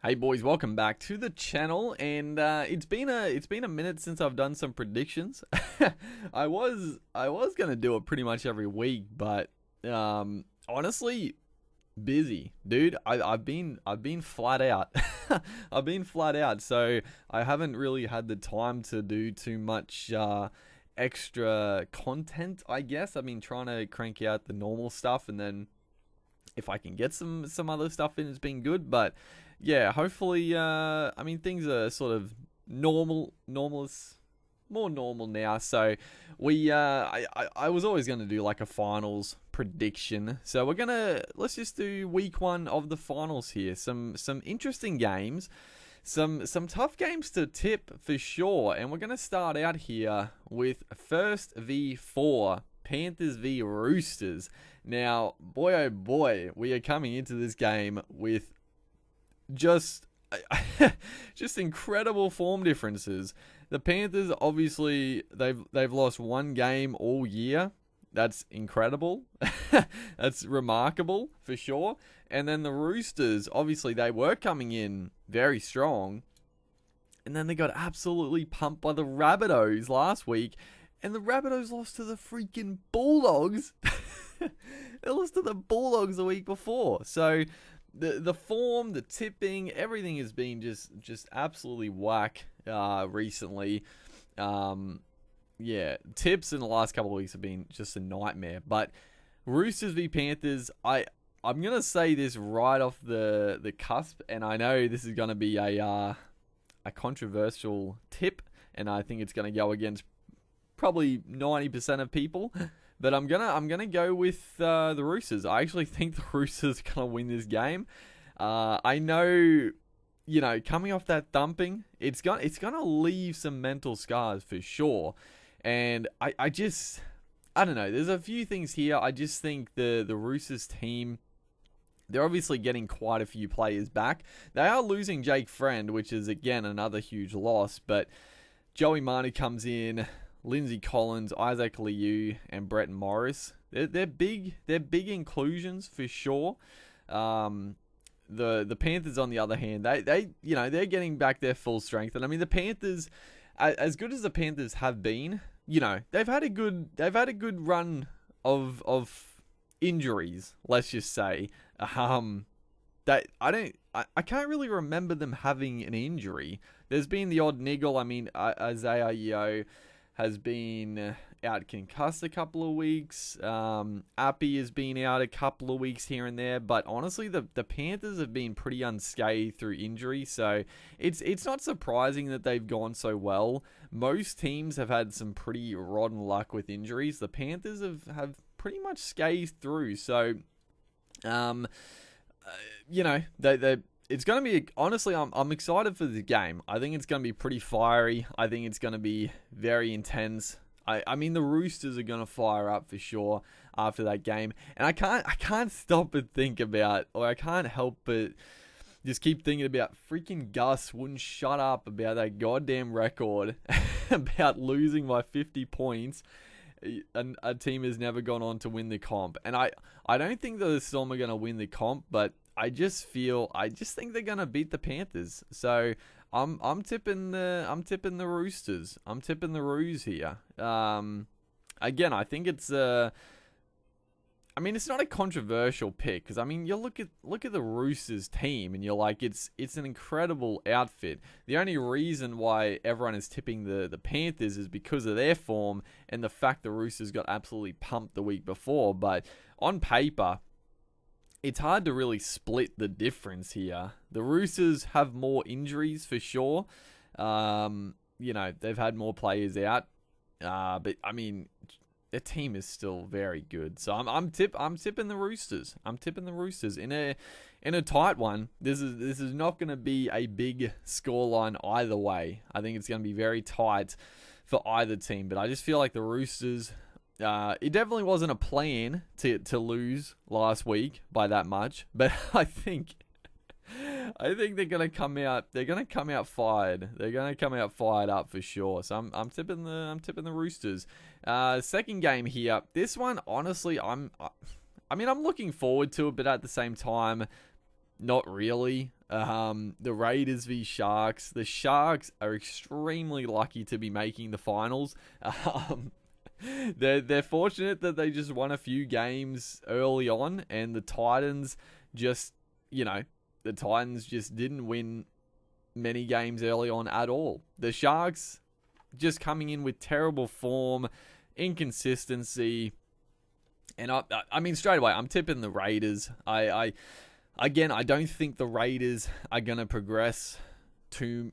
Hey boys, welcome back to the channel, and it's been a minute since I've done some predictions. I was gonna do it pretty much every week, but honestly, busy, dude. I've been flat out. I've been flat out, so I haven't really had the time to do too much extra content. I guess I've been trying to crank out the normal stuff, and then if I can get some other stuff in, it's been good. But yeah, hopefully, I mean, things are sort of more normal now. So I was always gonna do like a finals prediction. So let's just do week one of the finals here. Some interesting games. Some tough games to tip for sure, and we're gonna start out here with first v4 Panthers v Roosters. Now, boy oh boy, we are coming into this game with just just incredible form differences. The Panthers, obviously, they've lost one game all year. That's incredible. That's remarkable for sure. And then the Roosters, obviously, they were coming in very strong, and then they got absolutely pumped by the Rabbitohs last week, and the Rabbitohs lost to the freaking Bulldogs. They lost to the Bulldogs the week before. So the form, the tipping, everything has been just absolutely whack recently. Yeah, tips in the last couple of weeks have been just a nightmare. But Roosters v Panthers, I'm gonna say this right off the cusp, and I know this is gonna be a controversial tip, and I think it's gonna go against probably 90% of people. But I'm gonna go with the Roosters. I actually think the Roosters are gonna win this game. I know, coming off that thumping, it's gonna leave some mental scars for sure. And I don't know. There's a few things here. I just think the Roosters team, they're obviously getting quite a few players back. They are losing Jake Friend, which is again another huge loss. But Joey Manu comes in. Lindsay Collins, Isaac Liu, and Brett Morris. They're big inclusions for sure. The Panthers, on the other hand, they're getting back their full strength. And I mean, the Panthers, as good as the Panthers have been, they've had a good run of injuries. Let's just say that I can't really remember them having an injury. There's been the odd niggle. I mean, Isaiah Yeo has been out concussed a couple of weeks. Appy has been out a couple of weeks here and there. But honestly, the Panthers have been pretty unscathed through injury. So it's not surprising that they've gone so well. Most teams have had some pretty rotten luck with injuries. The Panthers have pretty much scathed through. So, they it's going to be, honestly, I'm excited for the game. I think it's going to be pretty fiery. I think it's going to be very intense. I mean, the Roosters are going to fire up for sure after that game. And I can't stop but think about, or I can't help but just keep thinking about freaking Gus wouldn't shut up about that goddamn record about losing by 50 points. A team has never gone on to win the comp. And I don't think the Storm are going to win the comp, but I just think they're gonna beat the Panthers. So I'm tipping the Roosters. I'm tipping the Roos here. Again, I think it's it's not a controversial pick, because I mean, you look at the Roosters team and you're like, it's an incredible outfit. The only reason why everyone is tipping the Panthers is because of their form and the fact the Roosters got absolutely pumped the week before. But on paper, it's hard to really split the difference here. The Roosters have more injuries for sure. They've had more players out. But I mean, their team is still very good. So I'm tipping the Roosters. I'm tipping the Roosters in a tight one. This is not going to be a big scoreline either way. I think it's going to be very tight for either team. But I just feel like the Roosters, it definitely wasn't a plan to lose last week by that much, but I think they're gonna come out. They're gonna come out fired. They're gonna come out fired up for sure. So I'm tipping the Roosters. Second game here. This one, honestly, I'm looking forward to it, but at the same time, not really. The Raiders v Sharks. The Sharks are extremely lucky to be making the finals. They're fortunate that they just won a few games early on, and the Titans just didn't win many games early on at all. The Sharks just coming in with terrible form, inconsistency, and I mean straight away I'm tipping the Raiders. I don't think the Raiders are going to progress they're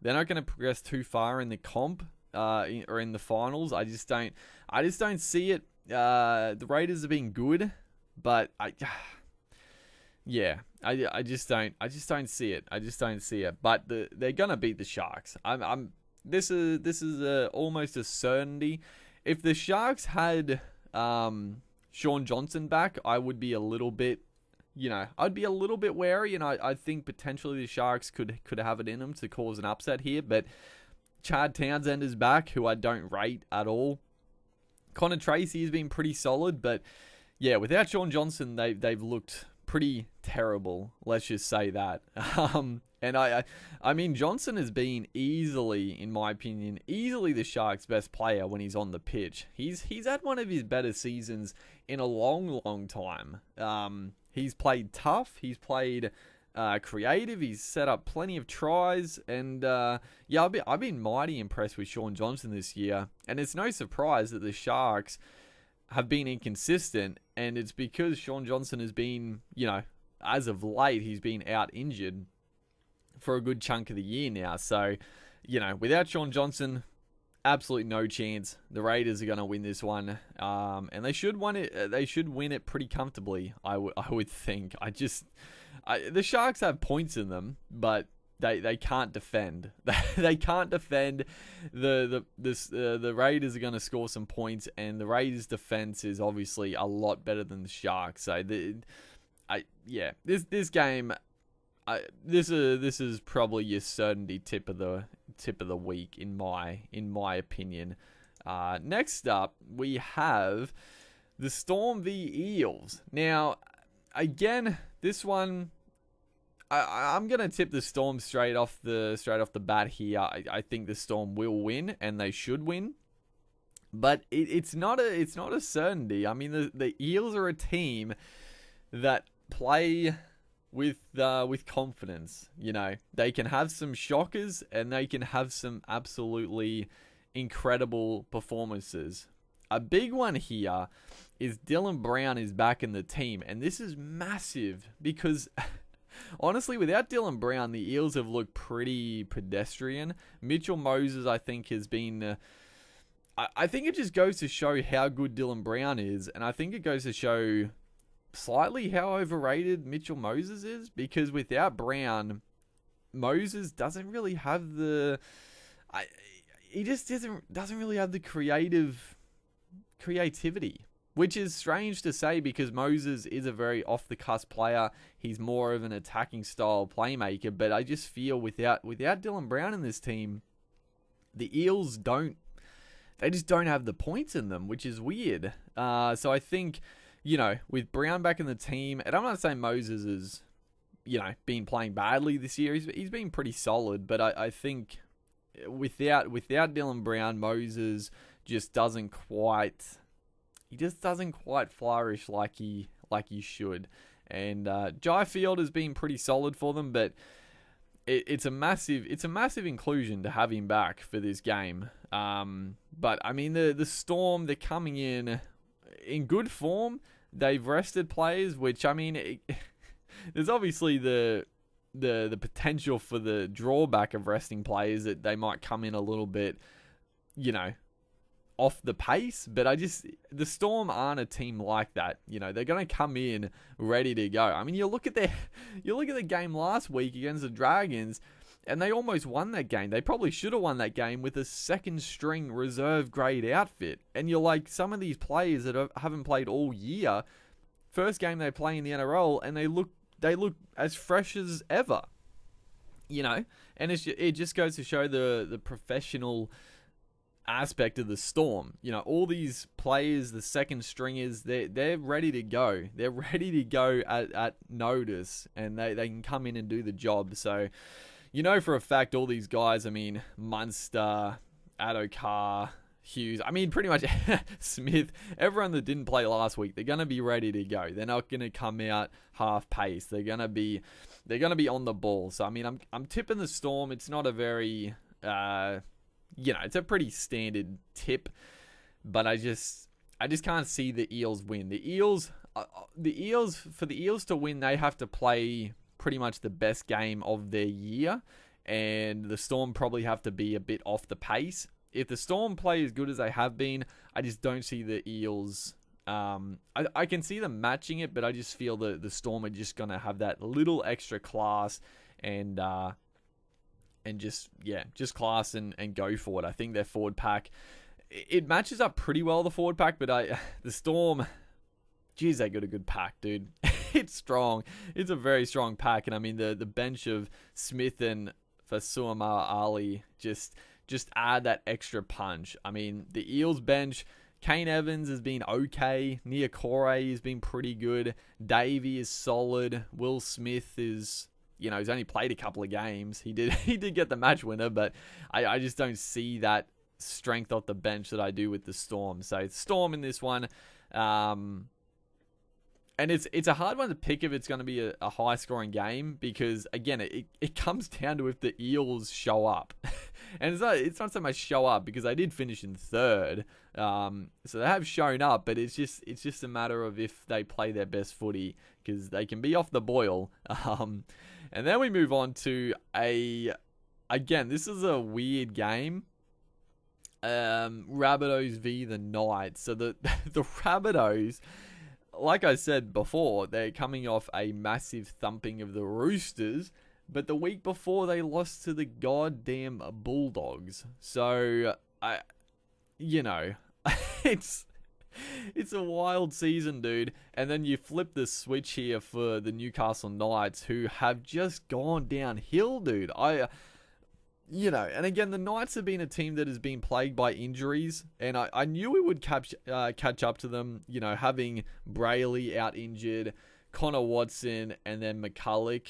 not going to progress too far in the comp or in the finals. I just don't see it. The Raiders have been good, but I just don't see it. I just don't see it. But they're going to beat the Sharks. This is almost a certainty. If the Sharks had Sean Johnson back, I would be a little bit, I'd be a little bit wary, and I think potentially the Sharks could have it in them to cause an upset here. But Chad Townsend is back, who I don't rate at all. Connor Tracy has been pretty solid, but yeah, without Sean Johnson, they've looked pretty terrible. Let's just say that. And I mean, Johnson has been easily, in my opinion, the Sharks' best player when he's on the pitch. He's had one of his better seasons in a long, long time. He's played tough. He's played creative. He's set up plenty of tries. And I've been mighty impressed with Sean Johnson this year. And it's no surprise that the Sharks have been inconsistent. And it's because Sean Johnson has been, as of late, he's been out injured for a good chunk of the year now. So, without Sean Johnson, absolutely no chance. The Raiders are going to win this one. And they should win it. They should win it pretty comfortably, I would think. The Sharks have points in them, but they can't defend. They can't defend. The Raiders are going to score some points, and the Raiders' defense is obviously a lot better than the Sharks. So this game. This is probably your certainty tip of the week in my opinion. Next up, we have the Storm v Eels. Now, again, this one, I'm gonna tip the Storm straight off the bat here. I think the Storm will win, and they should win. But it's not a certainty. I mean, the Eels are a team that play with confidence. They can have some shockers, and they can have some absolutely incredible performances. A big one here is Dylan Brown is back in the team, and this is massive because honestly, without Dylan Brown, the Eels have looked pretty pedestrian. Mitchell Moses, I think, has been I think it just goes to show how good Dylan Brown is, and I think it goes to show slightly how overrated Mitchell Moses is, because without Brown, Moses doesn't really have he just doesn't really have the creativity, which is strange to say because Moses is a very off the cusp player. He's more of an attacking style playmaker, but I just feel without Dylan Brown in this team, the Eels just don't have the points in them, which is weird. So I think, with Brown back in the team, and I'm not saying Moses has, been playing badly this year. He's been pretty solid, but I think without Dylan Brown, Moses just doesn't quite flourish like he should. And Jai Field has been pretty solid for them, but it's a massive inclusion to have him back for this game. But I mean, the Storm, they're coming in good form. They've rested players, which, I mean, there's obviously the potential for the drawback of resting players that they might come in a little bit, off the pace. But the Storm aren't a team like that. They're going to come in ready to go. I mean, you look at the game last week against the Dragons, and they almost won that game. They probably should have won that game with a second string reserve grade outfit. And you're like, some of these players that haven't played all year, first game they play in the NRL, and they look as fresh as ever. And it just goes to show the professional aspect of the Storm. You know, all these players, the second stringers, they're ready to go. They're ready to go at notice, and they can come in and do the job. So, you know for a fact, all these guys, I mean, Munster, Adokar, Hughes, I mean, pretty much Smith, everyone that didn't play last week, they're going to be ready to go. They're not going to come out half pace. They're going to be on the ball. So, I mean, I'm tipping the Storm. It's not a very, it's a pretty standard tip, but I just can't see the Eels win. The Eels, for the Eels to win, they have to play pretty much the best game of their year, and the Storm probably have to be a bit off the pace. If the Storm play as good as they have been, I just don't see the Eels. I can see them matching it, but I just feel the Storm are just going to have that little extra class and just class and go for it. I think their forward pack, it matches up pretty well, the forward pack, but the Storm, geez, they got a good pack, dude. It's strong. It's a very strong pack, and I mean the bench of Smith and Fasuama Ali just add that extra punch. I mean, the Eels bench, Kane Evans has been okay. Niokore has been pretty good. Davey is solid. Will Smith is, he's only played a couple of games. He did get the match winner, but I just don't see that strength off the bench that I do with the Storm. So Storm in this one. And it's a hard one to pick if it's going to be a high-scoring game because, again, it comes down to if the Eels show up. And it's not so much show up because they did finish in third. So they have shown up, but it's just a matter of if they play their best footy because they can be off the boil. And then we move on to again, this is a weird game. Rabbitohs v the Knights. So the Rabbitohs, like I said before, they're coming off a massive thumping of the Roosters, but the week before they lost to the goddamn Bulldogs. So, it's a wild season, dude. And then you flip the switch here for the Newcastle Knights, who have just gone downhill, dude. And again, the Knights have been a team that has been plagued by injuries, and I knew we would catch up to them, having Brayley out injured, Connor Watson, and then McCulloch.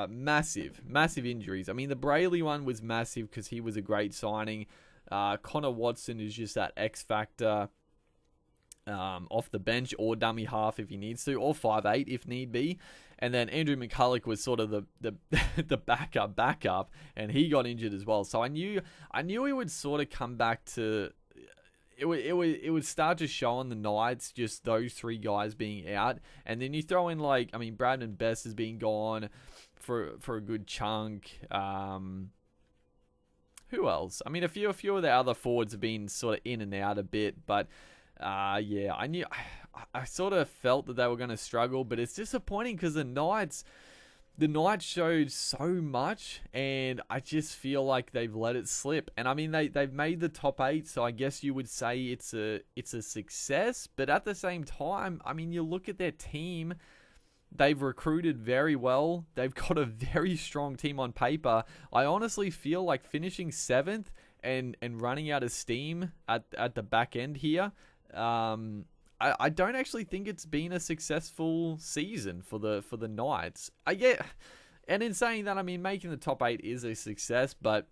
Massive injuries. I mean, the Brayley one was massive because he was a great signing. Connor Watson is just that X factor off the bench or dummy half if he needs to, or 5'8" if need be. And then Andrew McCulloch was sort of the backup, and he got injured as well. So I knew he would sort of come back to it would start to show on the Knights, just those three guys being out, and then you throw in Bradman Best has been gone for a good chunk. Who else? I mean, a few of the other forwards have been sort of in and out a bit, but I sort of felt that they were going to struggle, but it's disappointing because the Knights showed so much, and I just feel like they've let it slip. And I mean, they've made the top 8, so I guess you would say it's a success. But at the same time, I mean, you look at their team, they've recruited very well. They've got a very strong team on paper. I honestly feel like finishing 7th and running out of steam at the back end here. I don't actually think it's been a successful season for the Knights. And in saying that, I mean, making the top 8 is a success, but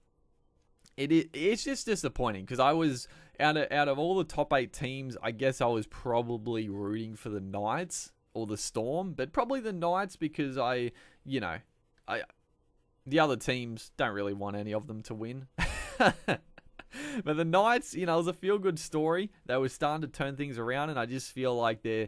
it's just disappointing because I was out of all the top 8 teams, I guess I was probably rooting for the Knights or the Storm, but probably the Knights because the other teams don't really want any of them to win. But the Knights, it was a feel-good story. They were starting to turn things around, and I just feel like they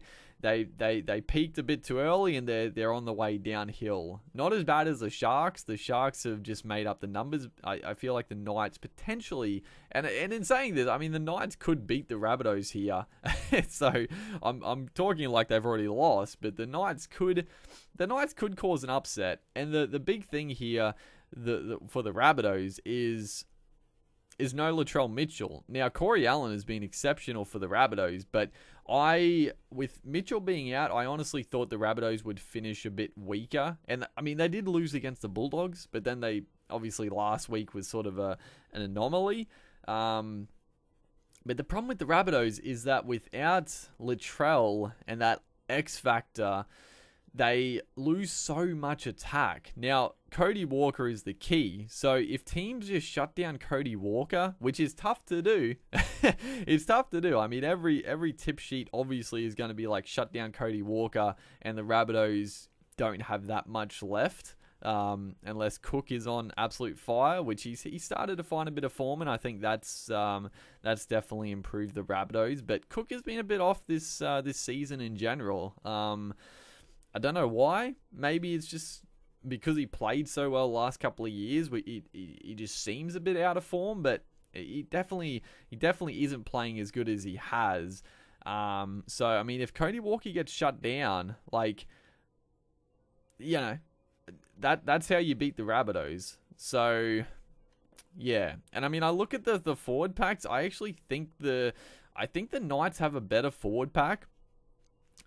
peaked a bit too early, and they're on the way downhill. Not as bad as the Sharks. The Sharks have just made up the numbers. I feel like the Knights potentially, and in saying this, I mean the Knights could beat the Rabbitohs here. So I'm talking like they've already lost, but the Knights could cause an upset. And the big thing here, for the Rabbitohs is no Latrell Mitchell. Now, Corey Allen has been exceptional for the Rabbitohs, but with Mitchell being out, I honestly thought the Rabbitohs would finish a bit weaker. And, I mean, they did lose against the Bulldogs, but then they, obviously, last week was sort of an anomaly. But the problem with the Rabbitohs is that without Latrell and that X factor, they lose so much attack. Now, Cody Walker is the key. So if teams just shut down Cody Walker, which is tough to do, it's tough to do. I mean, every tip sheet obviously is going to be like shut down Cody Walker, and the Rabbitohs don't have that much left. Unless Cook is on absolute fire, which he started to find a bit of form, and I think that's definitely improved the Rabbitohs. But Cook has been a bit off this season in general. I don't know why. Maybe it's just because he played so well last couple of years. He just seems a bit out of form, but he definitely isn't playing as good as he has. So I mean, if Cody Walker gets shut down, like, you know, that's how you beat the Rabbitohs. So yeah, and I mean, I look at the forward packs. I actually think the Knights have a better forward pack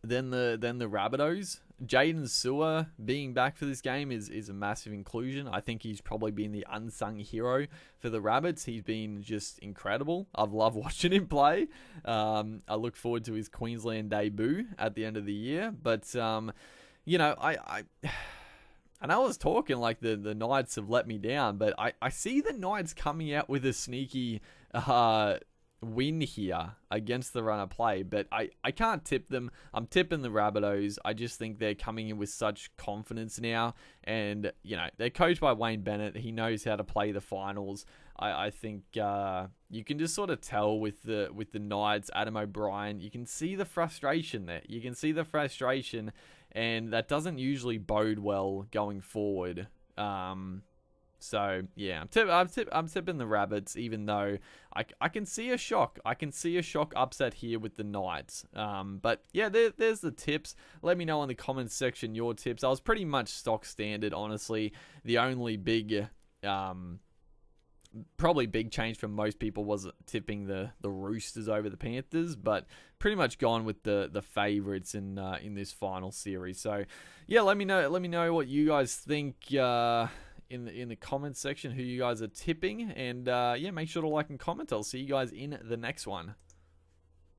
than the Rabbitohs. Jaden Sewer being back for this game is a massive inclusion. I think he's probably been the unsung hero for the Rabbits. He's been just incredible. I've loved watching him play. I look forward to his Queensland debut at the end of the year. But you know, I know I was talking like the Knights have let me down, but I see the Knights coming out with a sneaky win here against the runner play, but I can't tip them. I'm tipping the Rabbitohs. I just think they're coming in with such confidence now, and you know, they're coached by Wayne Bennett. He knows how to play the finals. I think you can just sort of tell with the Knights, Adam O'Brien, you can see the frustration there. You can see the frustration, and that doesn't usually bode well going forward. So yeah, I'm tipping the Rabbits, even though I can see a shock. I can see a shock upset here with the Knights. But yeah, there's the tips. Let me know in the comments section your tips. I was pretty much stock standard, honestly. The only big, probably big change for most people was tipping the Roosters over the Panthers, but pretty much gone with the favorites in this final series. So yeah, let me know what you guys think in the comments section, who you guys are tipping, and yeah, make sure to like and comment. I'll see you guys in the next one.